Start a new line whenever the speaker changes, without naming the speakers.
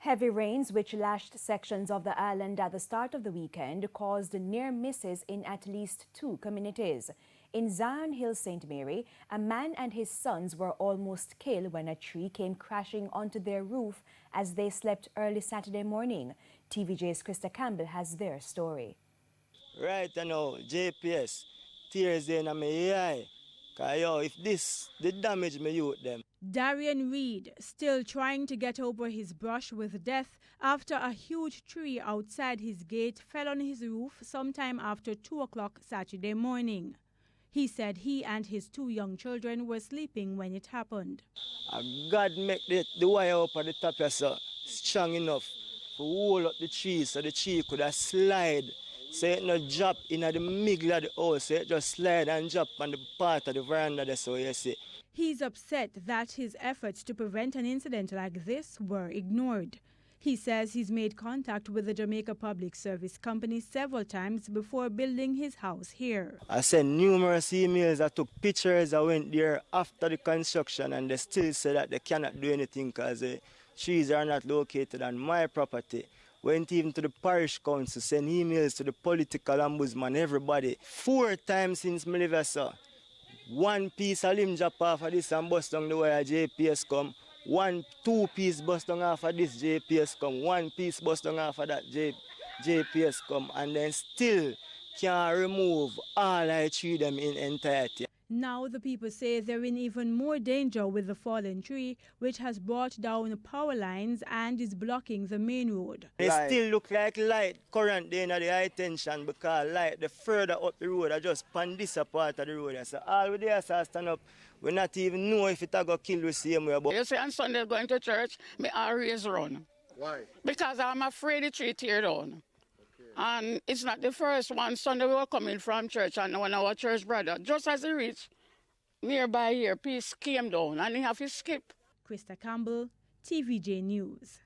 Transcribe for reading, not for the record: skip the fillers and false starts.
Heavy rains which lashed sections of the island at the start of the weekend caused near misses in at least 2 communities. In Zion Hill, St. Mary, a man and his sons were almost killed when a tree came crashing onto their roof as they slept early Saturday morning. TVJ's Krista Campbell has their story.
Right now, JPS, tears in my eye. Cause if this, the damage me youth them.
Darian Reed still trying to get over his brush with death after a huge tree outside his gate fell on his roof sometime after 2 o'clock Saturday morning. He said he and his 2 young children were sleeping when it happened.
God make the wire up at the top here, so strong enough to hold up the tree so the tree could have slide. So it not drop in the middle of the house, so it just slide and drop on the part of the veranda there, so you see.
He's upset that his efforts to prevent an incident like this were ignored. He says he's made contact with the Jamaica Public Service Company several times before building his house here.
I sent numerous emails, I took pictures, I went there after the construction, and they still say that they cannot do anything because the trees are not located on my property. Went even to the parish council, sent emails to the political ombudsman, everybody. 4 times since me live here, sir. 1 piece of limb drop off of this and bust down the wire JPS come. 2 piece bust down off of this JPS come. 1 piece bust down off of that JPS come. And then still can't remove all I tree them in entirety.
Now the people say they're in even more danger with the fallen tree, which has brought down power lines and is blocking the main road.
It still look like light current there in the high tension because light the further up the road, I just pan this part of the road. So all we there stand up, we not even know if it a go kill the same way.
You see, on Sunday going to church, me always run.
Why?
Because I'm afraid the tree tear down. And it's not the first one. Sunday we were coming from church, and when our church brother, just as he reached nearby here, piece came down and he have to skip.
Krista Campbell, TVJ News.